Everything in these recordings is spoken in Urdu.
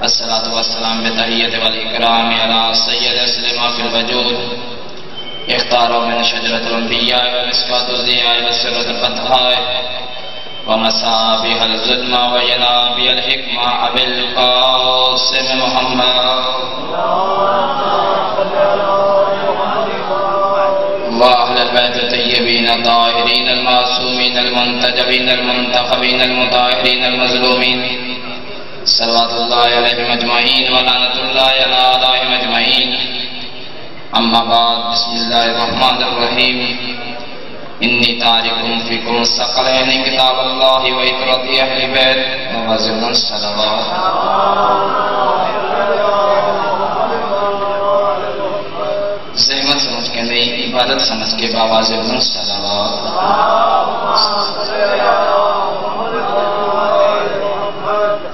الصلاة والسلام بتحیت والاکرام علی سید اسلم فی الوجود اختاروا من شجرة الانبیاء ومسکات الضیاء وسرة الفتحاء ومصابیح الظلم وینابی الحکمہ ابی القاسم محمد وأهل البيت الطيبين الطاهرين المعصومين المنتجبين المنتخبين المطهرين المظلومين صلوات الله عليهم أجمعين ولعنة الله على أعدائهم أجمعين. أما بعد، بسم الله الرحمن الرحيم. إني تارك فيكم الثقلين كتاب الله وإطرة أهل البيت ووزن الصلوات. زحمت سمجھ کے نہیں، عبادت سمجھ کے باواز ابن صلوات.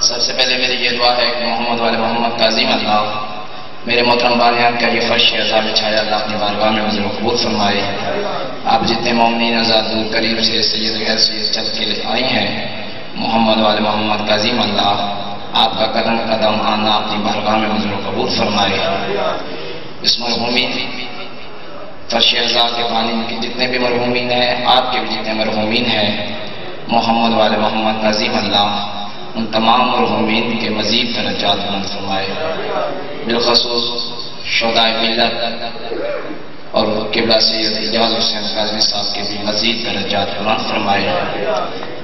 سب سے پہلے میری یہ دعا ہے کہ محمد والے محمد کا عظیم اللہ میرے محترم بانیان کا یہ فرش عذاب بچھایا اللہ اپنی بارگاہ میں حضور قبول فرمائے. آپ جتنے مومنین آزاد دور قریب سے سید غیر سید چل کے آئی ہیں، محمد والے محمد کا عظیم اللہ آپ کا قدم قدم آنا اپنی بارگاہ میں حضور قبول فرمائے. اس مرحومی فرش عزا کے پانی کے جتنے بھی مرحومین ہیں، آپ کے بھی جتنے مرحومین ہیں، محمد والے محمد کا عظیم اللہ ان تمام مرحومین کے مزید درجات بلند فرمائے. بالخصوص شہدائے ملت اور قبلہ سید اجاز حسین کاظمی صاحب کے بھی مزید درجات بلند فرمائے.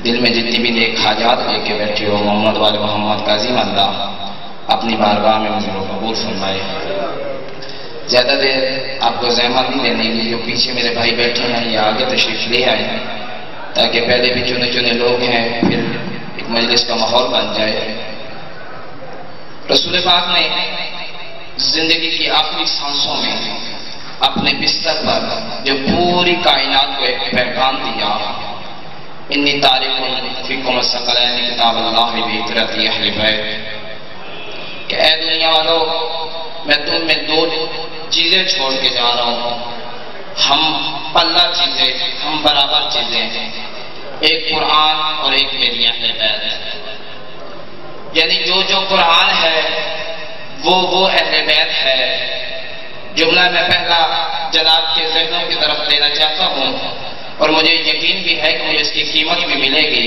دل میں جتنی بھی نیک حاجات لے کے بیٹھے ہو، محمد والے محمد کا عظیم اللہ اپنی بارگاہ میں حضور قبول فرمائے. زیادہ دیر آپ کو زحمت نہیں لینے کی، جو پیچھے میرے بھائی بیٹھے ہیں یا آگے تشریف لے آئے ہیں، تاکہ پہلے بھی چنے چنے لوگ ہیں، پھر ایک مجلس کا ماحول بن جائے. رسول پاک نے زندگی کی آخری سانسوں میں اپنے بستر پر جو پوری کائنات کو ایک پیغام دیا، انی تارک فیکم الثقلین کتاب اللہ بإطرۃ اہل بیت، کہ اے دنیا والو میں تم میں دو چیزیں چھوڑ کے جا رہا ہوں، ہم پلہ چیزیں، ہم برابر چیزیں، ایک قرآن اور ایک میری اہل بیت. یعنی جو قرآن ہے وہ اہل بیت ہے. جملہ میں پہلا جناب کے ذہنوں کی طرف لینا چاہتا ہوں، اور مجھے یقین بھی ہے کہ مجھے اس کی قیمت بھی ملے گی.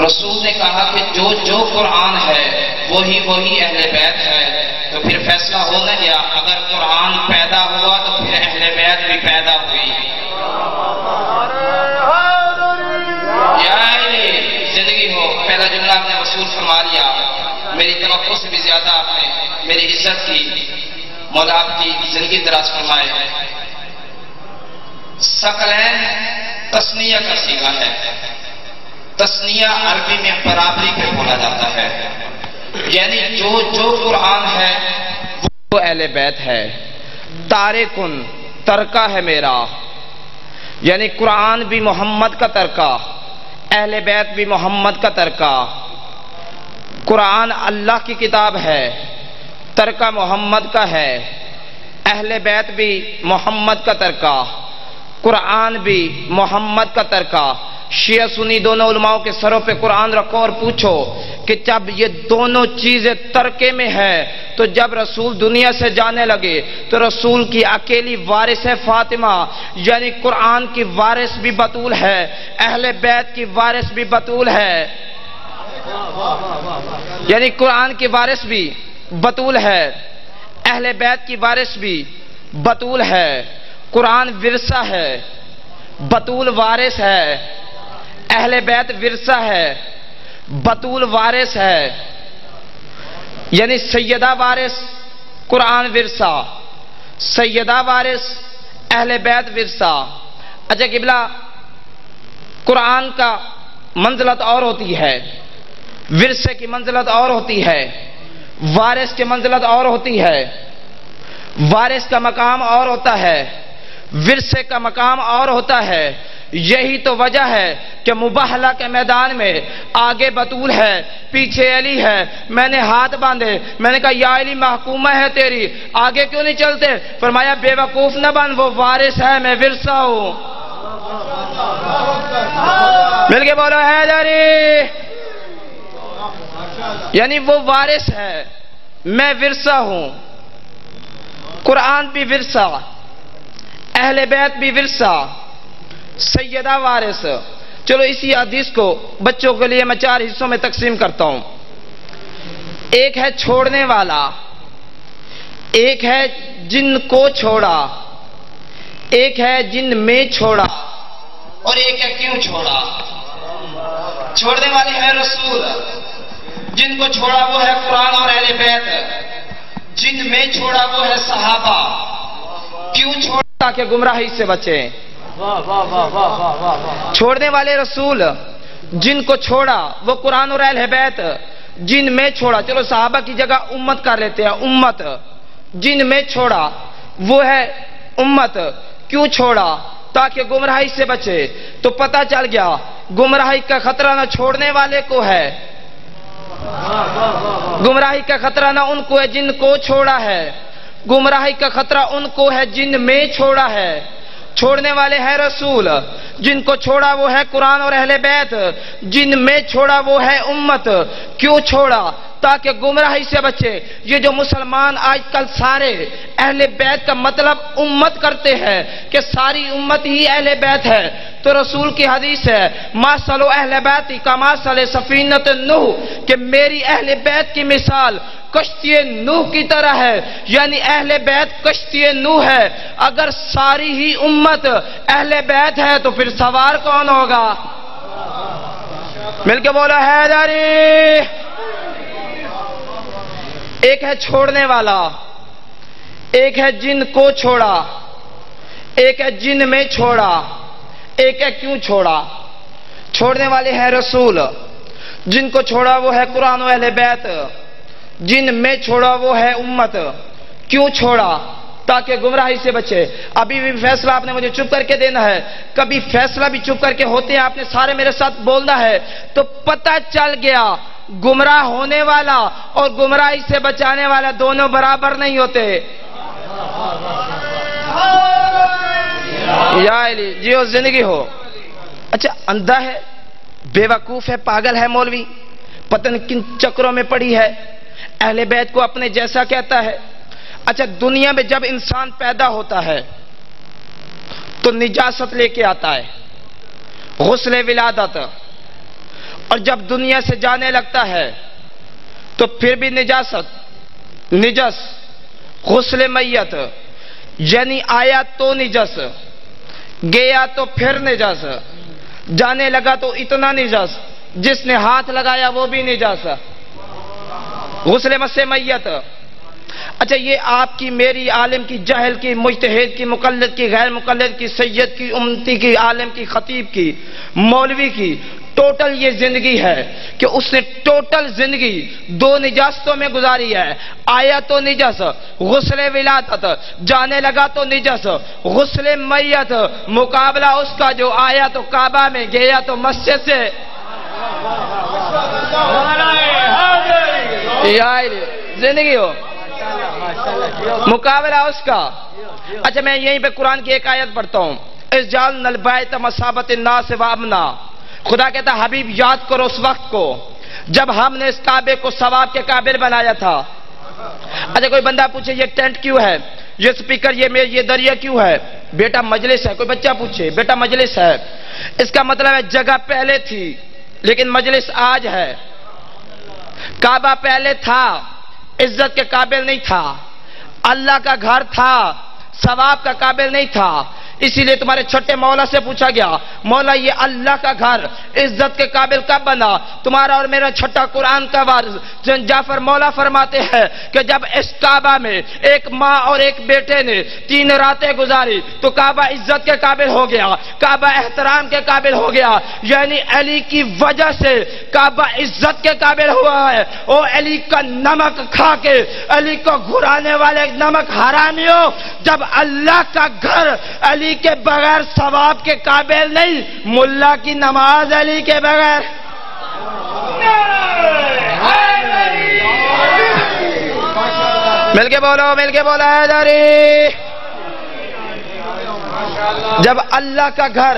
رسول نے کہا کہ جو قرآن ہے وہی اہل بیت ہے. تو پھر فیصلہ ہو نہ گیا، اگر قرآن پیدا ہوا تو پھر اہل بیت بھی پیدا ہوئی. زندگی ہو، پہلا جملہ آپ نے وصول فرما لیا. میری توقع سے بھی زیادہ آپ نے میری عزت کی، مولا آپ کی زندگی دراز فرمائے. ثقلین تثنیہ کا صیغہ ہے. تثنیہ عربی میں برابری پہ بولا جاتا ہے. یعنی جو قرآن ہے وہ اہل بیت ہے. تارکن ترکہ ہے میرا، یعنی قرآن بھی محمد کا ترکہ، اہل بیت بھی محمد کا ترکہ. قرآن اللہ کی کتاب ہے، ترکہ محمد کا ہے. اہل بیت بھی محمد کا ترکہ، قرآن بھی محمد کا ترکہ. شیعہ سنی دونوں علماءوں کے سروں پہ قرآن رکھو اور پوچھو کہ جب یہ دونوں چیزیں ترکے میں ہے تو جب رسول دنیا سے جانے لگے تو رسول کی اکیلی وارث ہے فاطمہ، یعنی قرآن کی وارث بھی بطول ہے، اہل بیت کی وارث بھی بطول ہے. یعنی قرآن کی وارث بھی بطول ہے، اہل بیت کی وارث بھی بطول ہے. قرآن ورثہ ہے، بطول وارث ہے. اہل بیت ورثہ ہے، بطول وارث ہے. یعنی سیدہ وارث، قرآن ورثہ، سیدہ وارث، اہل بیت ورثہ. اچھا قبلہ، قرآن کا منزلت اور ہوتی ہے، ورثے کی منزلت اور ہوتی ہے، وارث کی منزلت اور ہوتی ہے. وارث کا مقام اور ہوتا ہے، ورثے کا مقام اور ہوتا ہے. یہی تو وجہ ہے کہ مباہلہ کے میدان میں آگے بطول ہے، پیچھے علی ہے. میں نے ہاتھ باندھے، میں نے کہا یا علی محکومہ ہے تیری، آگے کیوں نہیں چلتے؟ فرمایا بے وقوف نہ بن، وہ وارث ہے، میں ورثہ ہوں. مل کے بولو حیدری. یعنی وہ وارث ہے، میں ورثہ ہوں. قرآن بھی ورثہ، اہل بیت بھی ورثہ، سیدہ وارث. چلو اسی حدیث کو بچوں کے لیے میں 4 حصوں میں تقسیم کرتا ہوں. ایک ہے چھوڑنے والا، ایک ہے جن کو چھوڑا، ایک ہے جن میں چھوڑا، اور ایک ہے کیوں چھوڑا. چھوڑنے والے ہیں رسول، جن کو چھوڑا وہ ہے قرآن اور اہل بیت، جن میں چھوڑا وہ ہے صحابہ. کیوں چھوڑا؟ تاکہ گمراہی سے بچیں. چھوڑنے والے رسول، جن کو چھوڑا وہ قرآن اور اہل بیت، جن میں چھوڑا. چلو صحابہ کی جگہ امت کر لیتے ہیں، امت. جن میں چھوڑا وہ ہے امت. کیوں چھوڑا؟ تاکہ گمراہی سے بچے. تو پتہ چل گیا گمراہی کا خطرہ نہ چھوڑنے والے کو ہے، گمراہی کا خطرہ نہ ان کو ہے جن کو چھوڑا ہے، گمراہی کا خطرہ ان کو ہے جن میں چھوڑا ہے. چھوڑنے والے ہیں رسول، جن کو چھوڑا وہ ہے قرآن اور اہل بیت، جن میں چھوڑا وہ ہے امت. کیوں چھوڑا؟ تاکہ گمراہی سے بچے. یہ جو مسلمان آج کل سارے اہل بیت کا مطلب امت کرتے ہیں کہ ساری امت ہی اہل بیت ہے، تو رسول کی حدیث ہے مَثَلُ اہل بیت کَمَثَلِ سَفِینَۃِ نوح، کہ میری اہل بیت کی مثال کشتی نوح کی طرح ہے. یعنی اہل بیت کشتی نوح ہے. اگر ساری ہی امت اہل بیت ہے تو پھر سوار کون ہوگا؟ مل کے بولو حیدری. ایک ہے چھوڑنے والا، ایک ہے جن کو چھوڑا، ایک ہے جن میں چھوڑا، ایک ہے کیوں چھوڑا. چھوڑنے والے ہیں رسول، جن کو چھوڑا وہ ہے قرآن و اہل بیت، جن میں چھوڑا وہ ہے امت. کیوں چھوڑا؟ تاکہ گمراہی سے بچے. ابھی بھی فیصلہ آپ نے مجھے چپ کر کے دینا ہے. کبھی فیصلہ بھی چپ کر کے ہوتے ہیں، آپ نے سارے میرے ساتھ بولنا ہے. تو پتہ چل گیا گمراہ ہونے والا اور گمراہی سے بچانے والا دونوں برابر نہیں ہوتے. یا علی جیو زندگی ہو. اچھا اندھا ہے، بے وقوف ہے، پاگل ہے مولوی، پتہ نہیں کن چکروں میں پڑی ہے، اہل بیت کو اپنے جیسا کہتا ہے. اچھا دنیا میں جب انسان پیدا ہوتا ہے تو نجاست لے کے آتا ہے، غسل ولادت، اور جب دنیا سے جانے لگتا ہے تو پھر بھی نجاست، نجس، غسل میت. یعنی آیا تو نجس، گیا تو پھر نجس، جانے لگا تو اتنا نجس، جس نے ہاتھ لگایا وہ بھی نجس. غسل مس میت. اچھا یہ آپ کی، میری، عالم کی، جاہل کی، مجتہد کی، مقلد کی، غیر مقلد کی، سید کی، امتی کی، عالم کی، خطیب کی، مولوی کی، ٹوٹل یہ زندگی ہے کہ اس نے ٹوٹل زندگی 2 نجاستوں میں گزاری ہے. آیا تو نجس، غسل ولادت، جانے لگا تو نجس، غسل میت. مقابلہ اس کا جو آیا تو کعبہ میں، گیا تو مسجد سے. زندگی ہو، مقابلہ اس کا. اچھا میں یہیں پہ قرآن کی ایک آیت پڑھتا ہوں. اِذْ جَعَلْنَا الْبَيْتَ مَثَابَةً لِلنَّاسِ وَأَمْنًا. خدا کہتا حبیب یاد کرو اس وقت کو جب ہم نے اس کعبے کو ثواب کے قابل بنایا تھا. اچھا کوئی بندہ پوچھے یہ ٹینٹ کیوں ہے، یہ سپیکر، یہ دریا کیوں ہے؟ بیٹا مجلس ہے. کوئی بچہ پوچھے بیٹا مجلس ہے، اس کا مطلب ہے جگہ پہلے تھی لیکن مجلس آج ہے. کعبہ پہلے تھا، عزت کے قابل نہیں تھا، اللہ کا گھر تھا، ثواب کا قابل نہیں تھا. اسی لیے تمہارے چھوٹے مولا سے پوچھا گیا مولا یہ اللہ کا گھر عزت کے قابل کب بنا؟ تمہارا اور میرا چھٹا قرآن کا وارث جعفر مولا فرماتے ہیں کہ جب اس کعبہ میں ایک ماں اور ایک بیٹے نے 3 راتیں گزاری تو کعبہ عزت کے قابل ہو گیا، کعبہ احترام کے قابل ہو گیا. یعنی علی کی وجہ سے کعبہ عزت کے قابل ہوا ہے. او علی کا نمک کھا کے علی کو گھرانے والے نمک حرامیوں، جب اللہ کا گھر علی کے بغیر ثواب کے قابل نہیں، ملا کی نماز علی کے بغیر. مل کے بولو حیدری. جب اللہ کا گھر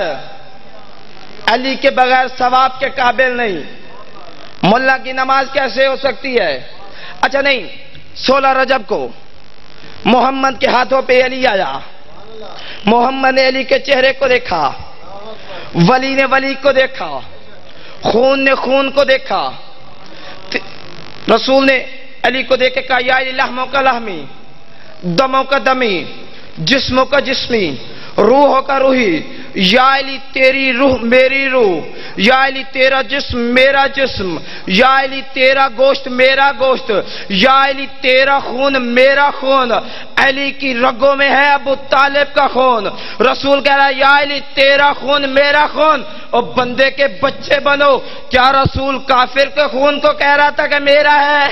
علی کے بغیر ثواب کے قابل نہیں ملا کی نماز کیسے ہو سکتی ہے؟ اچھا نہیں، 16 رجب کو محمد کے ہاتھوں پہ علی آیا، محمد نے علی کے چہرے کو دیکھا، ولی نے ولی کو دیکھا، خون نے خون کو دیکھا، رسول نے علی کو دیکھ کے کہا یا علی لحموں کا لحمی، دموں کا دمی، جسموں کا جسمی، روحوں کا روحی، یا علی تیری روح میری روح، یا علی تیرا جسم میرا جسم، یا علی تیرا گوشت میرا گوشت، یا علی تیرا خون میرا خون، علی کی رگوں میں ہے ابو طالب کا خون۔ رسول کہہ رہا ہے یا علی تیرا خون میرا خون، اور بندے کے بچے بنو، کیا رسول کافر کے خون کو کہہ رہا تھا کہ میرا ہے؟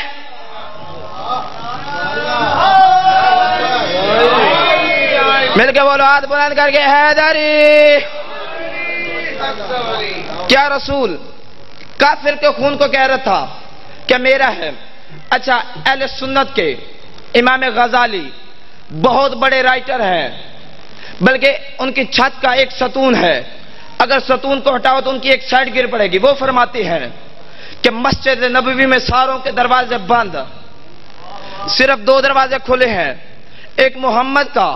مل کے بولو ہاتھ بلند کر کے حیدری۔ کیا رسول کافر کے خون کو کہہ رہا تھا کہ میرا ہے؟ اچھا، اہل سنت کے امام غزالی بہت بڑے رائٹر ہیں، بلکہ ان کی چھت کا ایک ستون ہے، اگر ستون کو ہٹاؤ تو ان کی ایک سائڈ گر پڑے گی۔ وہ فرماتے ہیں کہ مسجد نبوی میں ساروں کے دروازے بند، صرف 2 دروازے کھلے ہیں، ایک محمد کا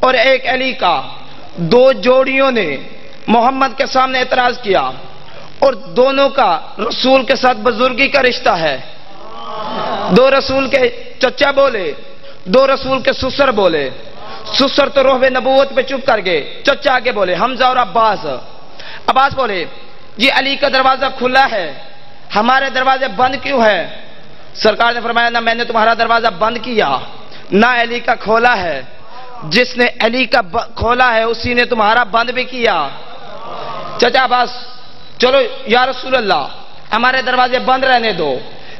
اور ایک علی کا۔ 2 جوڑیوں نے محمد کے سامنے اعتراض کیا، اور دونوں کا رسول کے ساتھ بزرگی کا رشتہ ہے۔ 2 رسول کے چچا بولے، 2 رسول کے سسر بولے۔ سسر تو روح نبوت پہ چپ کر گئے، چچا آگے بولے حمزہ اور عباس۔ عباس بولے جی علی کا دروازہ کھلا ہے، ہمارے دروازے بند کیوں ہے؟ سرکار نے فرمایا نہ میں نے تمہارا دروازہ بند کیا، نہ علی کا کھولا ہے، جس نے علی کا کھولا ہے اسی نے تمہارا بند بھی کیا۔ چچا عباس چلو یا رسول اللہ ہمارے دروازے بند رہنے دو،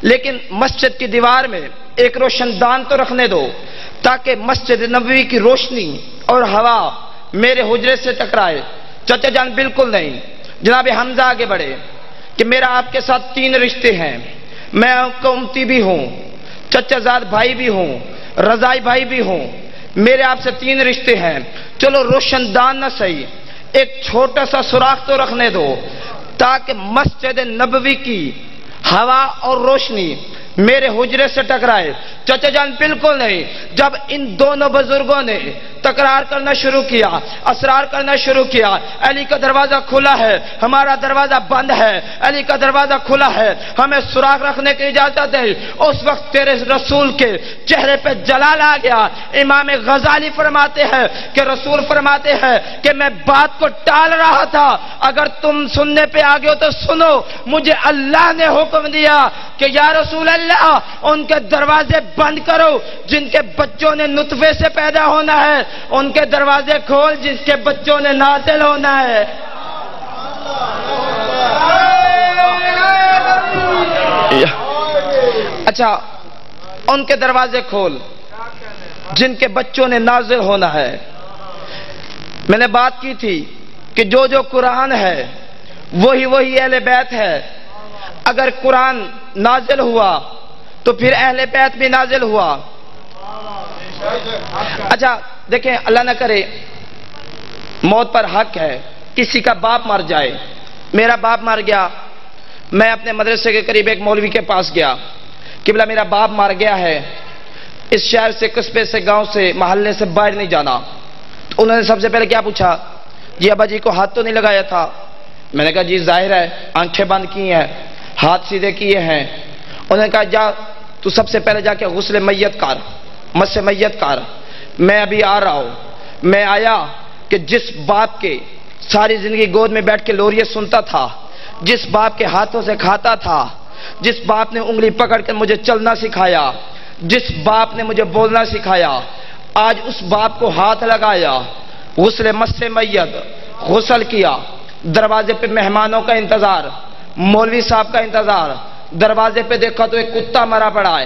لیکن مسجد کی دیوار میں ایک روشن دان تو رکھنے دو تاکہ مسجد نبوی کی روشنی اور ہوا میرے حجرے سے ٹکرائے۔ چچا جان بالکل نہیں۔ جناب حمزہ آگے بڑھے کہ میرا آپ کے ساتھ 3 رشتے ہیں، میں آپ کا امتی بھی ہوں، چچا زاد بھائی بھی ہوں، رضائی بھائی بھی ہوں، میرے آپ سے 3 رشتے ہیں، چلو روشن دان نہ صحیح، ایک چھوٹا سا سوراخ تو رکھنے دو تاکہ مسجد نبوی کی ہوا اور روشنی میرے حجرے سے ٹکرائے۔ چچا جان بالکل نہیں۔ جب ان دونوں بزرگوں نے تکرار کرنا شروع کیا، اسرار کرنا شروع کیا، علی کا دروازہ کھلا ہے، ہمارا دروازہ بند ہے، علی کا دروازہ کھلا ہے، ہمیں سوراخ رکھنے کی اجازت ہے، اس وقت تیرے رسول کے چہرے پہ جلال آ گیا۔ امام غزالی فرماتے ہیں کہ رسول فرماتے ہیں کہ میں بات کو ٹال رہا تھا، اگر تم سننے پہ آ گئے ہو تو سنو، مجھے اللہ نے حکم دیا کہ یا رسول اللہ ان کے دروازے بند کرو، جن کے بچوں نے نطفے سے پیدا ہونا ہے ان کے دروازے کھول، جس کے بچوں نے نازل ہونا ہے۔ اچھا، ان کے دروازے کھول جن کے بچوں نے نازل ہونا ہے۔ میں نے بات کی تھی کہ جو قرآن ہے وہی اہل بیت ہے۔ اگر قرآن نازل ہوا تو پھر اہل بیت بھی نازل ہوا۔ اچھا دیکھیں، اللہ نہ کرے موت پر حق ہے، کسی کا باپ مر جائے، میرا باپ مر گیا، میں اپنے مدرسے کے قریب ایک مولوی کے پاس گیا کہ بلا میرا باپ مر گیا ہے، اس شہر سے، قصبے سے، گاؤں سے، محلے سے باہر نہیں جانا۔ تو انہوں نے سب سے پہلے کیا پوچھا؟ جی ابا جی کو ہاتھ تو نہیں لگایا تھا؟ میں نے کہا جی ظاہر ہے، آنکھیں بند کی ہیں، ہاتھ سیدھے کیے ہیں۔ انہوں نے کہا جا تو سب سے پہلے جا کے غسل میت کر، مس میت کر۔ میں ابھی آ رہا ہوں۔ میں آیا کہ جس باپ کے ساری زندگی گود میں بیٹھ کے لوریے سنتا تھا، جس باپ کے ہاتھوں سے کھاتا تھا، جس باپ نے انگلی پکڑ کے مجھے چلنا سکھایا، جس باپ نے مجھے بولنا سکھایا، آج اس باپ کو ہاتھ لگایا، غسل مس میت، غسل کیا، دروازے پہ مہمانوں کا انتظار، مولوی صاحب کا انتظار، دروازے پہ دیکھا تو ایک کتا مرا پڑا ہے۔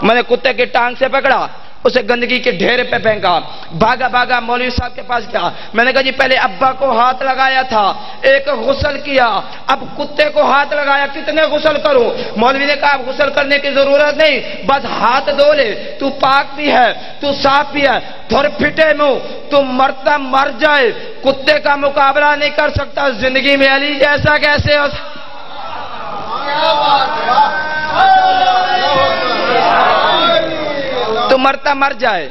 میں نے کتے کی ٹانگ سے پکڑا، اسے گندگی کے ڈھیر پہ پھینکا، بھاگا مولوی صاحب کے پاس گیا۔ میں نے کہا جی پہلے ابا کو ہاتھ لگایا تھا، ایک غسل کیا، اب کتے کو ہاتھ لگایا، کتنے غسل کروں؟ مولوی نے کہا اب غسل کرنے کی ضرورت نہیں، بس ہاتھ دھو لے، تو پاک بھی ہے، تو صاف بھی ہے، پھر پھٹے منہ تو مرتا مر جائے، کتے کا مقابلہ نہیں کر سکتا، زندگی میں علی جیسا کیسے ہو؟ تو مرتا مر جائے،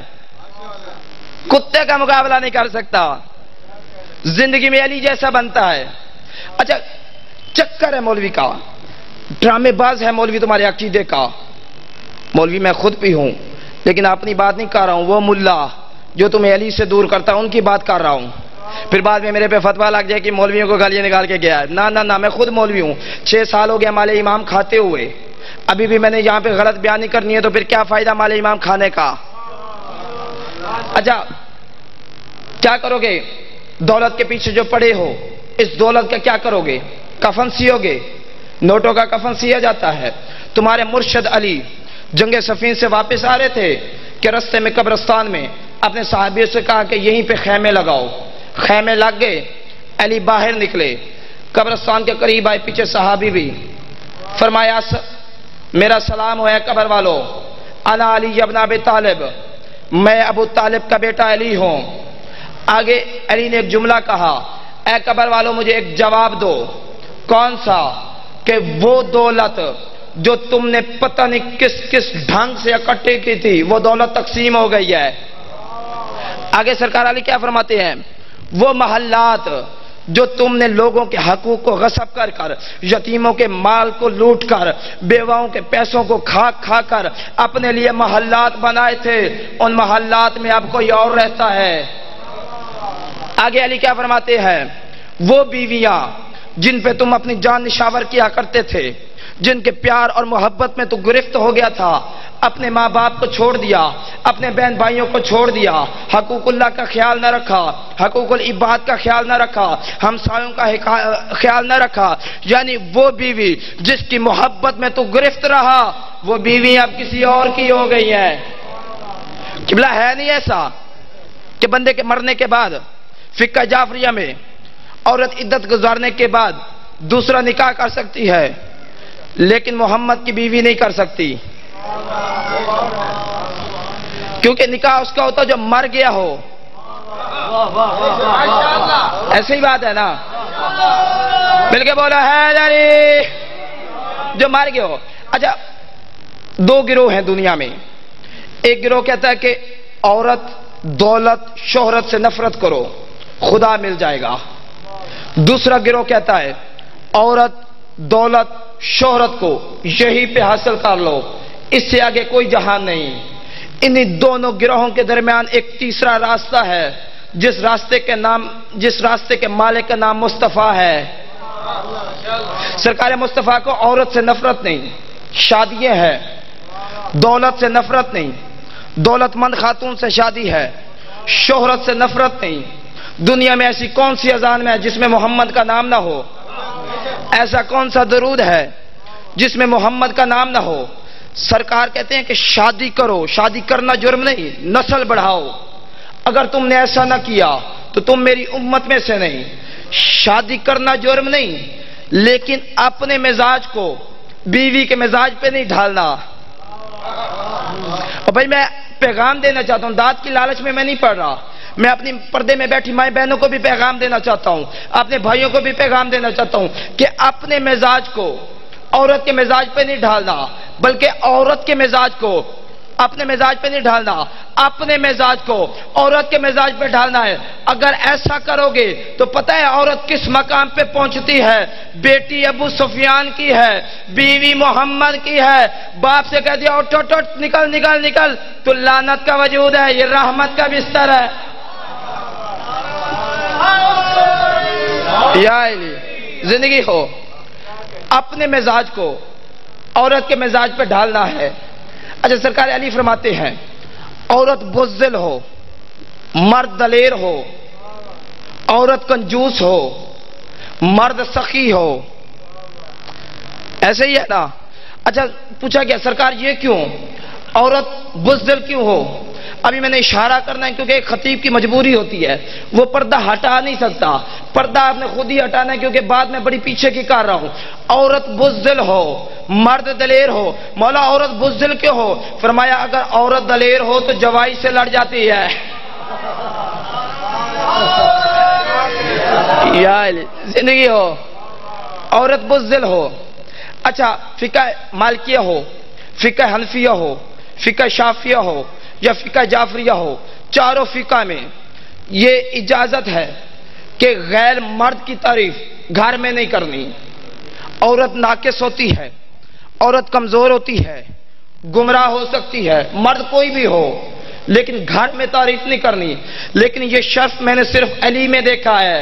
کتے کا مقابلہ نہیں کر سکتا، زندگی میں علی جیسا بنتا ہے۔ اچھا چکر ہے مولوی کا، ڈرامے باز ہے مولوی تمہارے عقیدے کا۔ مولوی میں خود بھی ہوں، لیکن اپنی بات نہیں کر رہا ہوں، وہ ملا جو تمہیں علی سے دور کرتا ہے ان کی بات کر رہا ہوں۔ پھر بعد میں میرے پہ فتویٰ لگ جائے کہ مولویوں کو گالیاں نکال کے گیا ہے۔ نہ میں خود مولوی ہوں، 6 سال ہو گیا مال امام کھاتے ہوئے، ابھی بھی میں نے یہاں پہ غلط بیان نہیں کرنی ہے، تو پھر کیا فائدہ مال امام کھانے کا۔ اچھا کیا کرو گے؟ دولت کے پیچھے جو پڑے ہو، اس دولت کا کیا کرو گے؟ کفن سیو گے؟ نوٹوں کا کفن سیا جاتا ہے۔ تمہارے مرشد علی جنگ صفین سے واپس آ رہے تھے کہ رستے میں قبرستان میں اپنے صحابیوں سے کہا کہ یہیں پہ خیمے لگاؤ، خیمے لگ گئے، علی باہر نکلے، قبرستان کے قریب آئے، پیچھے صحابی بھی، فرمایا میرا سلام ہو اے قبر والو، انا علی ابن ابی طالب، میں ابو طالب کا بیٹا علی ہوں۔ آگے علی نے ایک جملہ کہا، اے قبر والو مجھے ایک جواب دو، کون سا؟ کہ وہ دولت جو تم نے پتہ نہیں کس کس ڈھنگ سے اکٹھے کی تھی، وہ دولت تقسیم ہو گئی ہے۔ آگے سرکار علی کیا فرماتے ہیں؟ وہ محلات جو تم نے لوگوں کے حقوق کو غصب کر کر، یتیموں کے مال کو لوٹ کر، بیواؤں کے پیسوں کو کھا کر اپنے لیے محلات بنائے تھے، ان محلات میں اب کوئی اور رہتا ہے۔ آگے علی کیا فرماتے ہیں؟ وہ بیویاں جن پہ تم اپنی جان نشاور کیا کرتے تھے، جن کے پیار اور محبت میں تو گرفت ہو گیا تھا، اپنے ماں باپ کو چھوڑ دیا، اپنے بہن بھائیوں کو چھوڑ دیا، حقوق اللہ کا خیال نہ رکھا، حقوق العباد کا خیال نہ رکھا، ہمسایوں کا خیال نہ رکھا، یعنی وہ بیوی جس کی محبت میں تو گرفت رہا، وہ بیوی اب کسی اور کی ہو گئی ہے۔ قبلہ ہے نہیں ایسا کہ بندے کے مرنے کے بعد فقہ جعفریہ میں عورت عدت گزارنے کے بعد دوسرا نکاح کر سکتی ہے، لیکن محمد کی بیوی نہیں کر سکتی، کیونکہ نکاح اس کا ہوتا جو مر گیا ہو۔ ایسی ہی بات ہے نا؟ مل کے بولا ہے جو مر گیا ہو۔ اچھا 2 گروہ ہیں دنیا میں، ایک گروہ کہتا ہے کہ عورت دولت شہرت سے نفرت کرو، خدا مل جائے گا۔ دوسرا گروہ کہتا ہے عورت دولت شہرت کو یہی پہ حاصل کر لو، اس سے آگے کوئی جہان نہیں۔ انہی دونوں گروہوں کے درمیان ایک تیسرا راستہ ہے، جس راستے کے مالک کا نام مصطفیٰ ہے۔ سرکار مصطفیٰ کو عورت سے نفرت نہیں، شادیاں ہیں، دولت سے نفرت نہیں، دولت مند خاتون سے شادی ہے، شہرت سے نفرت نہیں۔ دنیا میں ایسی کون سی اذان میں ہے جس میں محمد کا نام نہ ہو؟ ایسا کون سا درود ہے جس میں محمد کا نام نہ ہو؟ سرکار کہتے ہیں کہ شادی کرو، شادی کرنا جرم نہیں، نسل بڑھاؤ۔ اگر تم نے ایسا نہ کیا تو تم میری امت میں سے نہیں۔ شادی کرنا جرم نہیں، لیکن اپنے مزاج کو بیوی کے مزاج پہ نہیں ڈھالنا۔ اور بھائی میں پیغام دینا چاہتا ہوں، داد کی لالچ میں نہیں پڑھ رہا، میں اپنی پردے میں بیٹھی مائیں بہنوں کو بھی پیغام دینا چاہتا ہوں، اپنے بھائیوں کو بھی پیغام دینا چاہتا ہوں کہ اپنے مزاج کو عورت کے مزاج پہ نہیں ڈھالنا، بلکہ عورت کے مزاج کو اپنے مزاج پہ نہیں ڈھالنا، اپنے مزاج کو عورت کے مزاج پہ ڈھالنا ہے۔ اگر ایسا کرو گے تو پتہ ہے عورت کس مقام پہ پہنچتی ہے؟ بیٹی ابو سفیان کی ہے، بیوی محمد کی ہے، باپ سے کہہ دیا اٹھ اٹھ اٹھ، نکل نکل نکل، تو لعنت کا وجود ہے، یہ رحمت کا بستر ہے۔ یا علی زندگی ہو، اپنے مزاج کو عورت کے مزاج پہ ڈھالنا ہے۔ اچھا سرکار علی فرماتے ہیں عورت بزدل ہو، مرد دلیر ہو، عورت کنجوس ہو، مرد سخی ہو، ایسے ہی ہے نا؟ اچھا پوچھا گیا سرکار یہ کیوں؟ عورت بزدل کیوں ہو؟ ابھی میں نے اشارہ کرنا ہے کیونکہ ایک خطیب کی مجبوری ہوتی ہے، وہ پردہ ہٹا نہیں سکتا، پردہ آپ نے خود ہی ہٹانا ہے کیونکہ بعد میں بڑی پیچھے کی کر رہا ہوں۔ عورت بزدل ہو، مرد دلیر ہو۔ مولا عورت بزدل کیوں ہو؟ فرمایا اگر عورت دلیر ہو تو جوائی سے لڑ جاتی ہے۔ یا زندگی ہو، عورت بزدل ہو۔ اچھا فقہ مالکیہ ہو، فقہ حنفیہ ہو، فقہ شافعیہ ہو یا فقہ جعفریہ ہو، چاروں فقہ میں یہ اجازت ہے کہ غیر مرد کی تعریف گھر میں نہیں کرنی. عورت ناقص ہوتی ہے، عورت کمزور ہوتی ہے، گمراہ ہو سکتی ہے، مرد کوئی بھی ہو، لیکن گھر میں تعریف نہیں کرنی. لیکن یہ شرف میں نے صرف علی میں دیکھا ہے.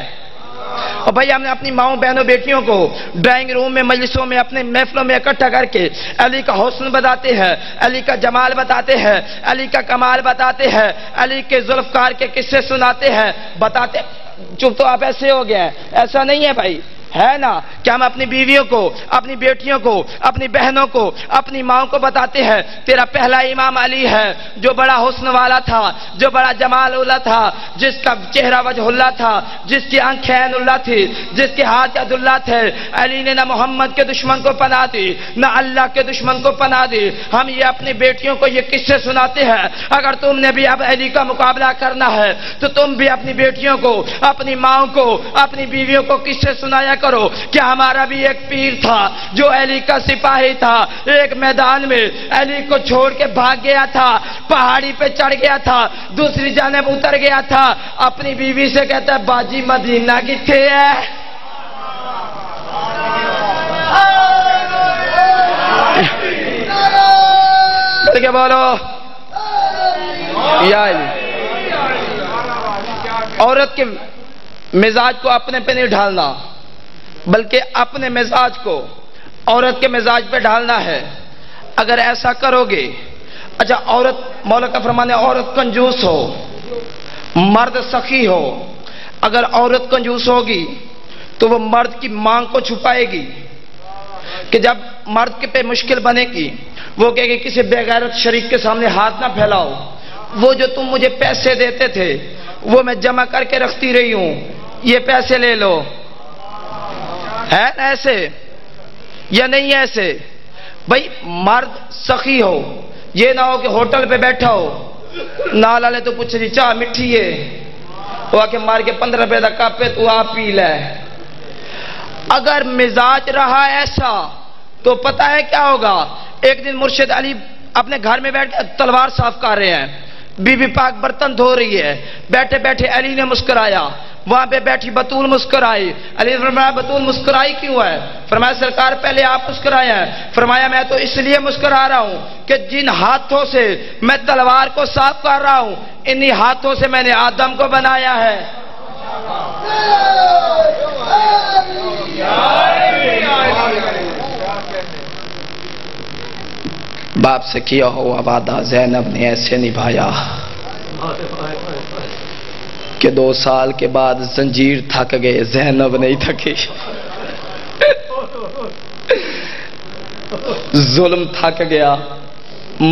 اور بھائی ہم نے اپنی ماؤں بہنوں بیٹیوں کو ڈرائنگ روم میں، مجلسوں میں، اپنے محفلوں میں اکٹھا کر کے علی کا حسن بتاتے ہیں، علی کا جمال بتاتے ہیں، علی کا کمال بتاتے ہیں، علی کے ذوالفقار کے قصے سناتے ہیں، بتاتے. چپ تو آپ ایسے ہو گئے ہیں. ایسا نہیں ہے بھائی، ہے نا کہ ہم اپنی بیویوں کو، اپنی بیٹیوں کو، اپنی بہنوں کو، اپنی ماں کو بتاتے ہیں تیرا پہلا امام علی ہے، جو بڑا حسن والا تھا، جو بڑا جمال والا تھا، جس کا چہرہ وجہ اللہ تھا، جس کی آنکھیں عین اللہ تھی، جس کے ہاتھ ید اللہ تھے. علی نے نہ محمد کے دشمن کو پناہ دی، نہ اللہ کے دشمن کو پناہ دی. ہم یہ اپنی بیٹیوں کو یہ قصے سناتے ہیں. اگر تم نے بھی اب علی کا مقابلہ کرنا ہے تو تم بھی اپنی بیٹیوں کو، اپنی ماں کو، اپنی بیویوں کو قصے سنایا کرو کہ ہمارا بھی ایک پیر تھا جو علی کا سپاہی تھا، ایک میدان میں علی کو چھوڑ کے بھاگ گیا تھا، پہاڑی پہ چڑھ گیا تھا، دوسری جانب اتر گیا تھا، اپنی بیوی سے کہتا ہے باجی مدینہ کتھے ہے. کیا بولو یا علی. عورت کے مزاج کو اپنے پہ نہیں ڈھالنا، بلکہ اپنے مزاج کو عورت کے مزاج پہ ڈھالنا ہے. اگر ایسا کرو گے، اچھا عورت، مولا کا فرمان ہے عورت کنجوس ہو، مرد سخی ہو. اگر عورت کنجوس ہوگی تو وہ مرد کی مانگ کو چھپائے گی کہ جب مرد کے پہ مشکل بنے گی وہ کہے گی کسی بے غیرت شریک کے سامنے ہاتھ نہ پھیلاؤ، وہ جو تم مجھے پیسے دیتے تھے وہ میں جمع کر کے رکھتی رہی ہوں، یہ پیسے لے لو. ہے نا ایسے یا نہیں ایسے؟ بھائی مرد سخی ہو، یہ نہ ہو کہ ہوٹل پہ بیٹھا ہو، نال والے تو پوچھے جی چاہ مٹھی ہے، وہ آ کے مار کے 15 روپے کا کپ ہے تو آپ پی لے. اگر مزاج رہا ایسا تو پتہ ہے کیا ہوگا؟ ایک دن مرشد علی اپنے گھر میں بیٹھ کے تلوار صاف کر رہے ہیں، بی بی پاک برتن دھو رہی ہے، بیٹھے بیٹھے علی نے مسکرایا، وہاں پہ بیٹھی بطول مسکرائی. علی نے فرمایا بطول مسکرائی کیوں ہے؟ فرمایا سرکار پہلے آپ مسکرائے ہیں. فرمایا میں تو اس لیے مسکرا رہا ہوں کہ جن ہاتھوں سے میں تلوار کو صاف کر رہا ہوں انہی ہاتھوں سے میں نے آدم کو بنایا ہے. باپ سے کیا ہوا وعدہ زینب نے ایسے نبھایا کہ 2 سال کے بعد زنجیر تھک گئے، زینب نہیں تھکی. ظلم تھک گیا،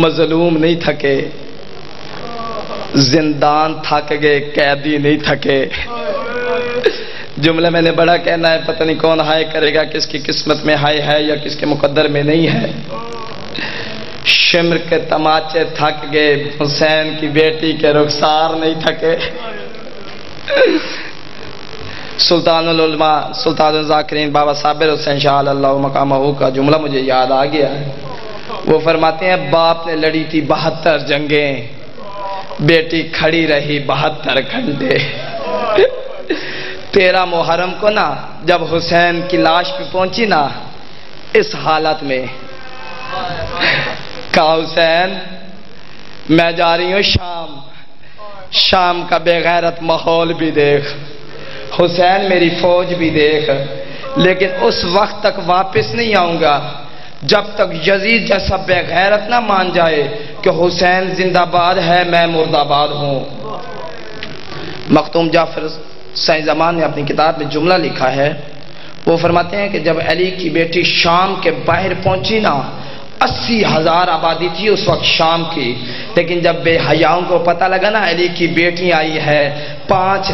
مظلوم نہیں تھکے، زندان تھک گئے، قیدی نہیں تھکے. جملہ میں نے بڑا کہنا ہے، پتہ نہیں کون ہائے کرے گا، کس کی قسمت میں ہائے ہے یا کس کے مقدر میں نہیں ہے. شمر کے تماچے تھک گئے، حسین کی بیٹی کے رخسار نہیں تھکے. سلطان العلماء سلطان الذاکرین بابا صابر حسین شاہ اللہ مقامہ کا جملہ مجھے یاد آ گیا. وہ فرماتے ہیں باپ نے لڑی تھی 72 جنگیں، بیٹی کھڑی رہی 72 گھنٹے. 13 محرم کو نا جب حسین کی لاش پہ پہنچی نا اس حالت میں، کہا حسین میں جا رہی ہوں شام، شام کا بے غیرت ماحول بھی دیکھ، حسین میری فوج بھی دیکھ، لیکن اس وقت تک واپس نہیں آؤں گا جب تک یزید جیسا بے غیرت نہ مان جائے کہ حسین زندہ باد ہے میں مرد آباد ہوں. مختوم جعفر سائیں زمان نے اپنی کتاب میں جملہ لکھا ہے، وہ فرماتے ہیں کہ جب علی کی بیٹی شام کے باہر پہنچی نا 80,000 آبادی تھی اس وقت شام کی، لیکن جب بے حیاؤں کو پتہ لگا نا علی کی بیٹی آئی ہے 5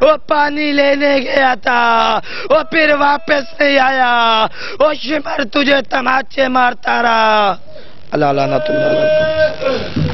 وہ پانی لینے گیا تھا، وہ پھر واپس نہیں آیا، وہ شمر تجھے تماچے مارتا رہا۔ اللہ لعنت اللہ علیہ۔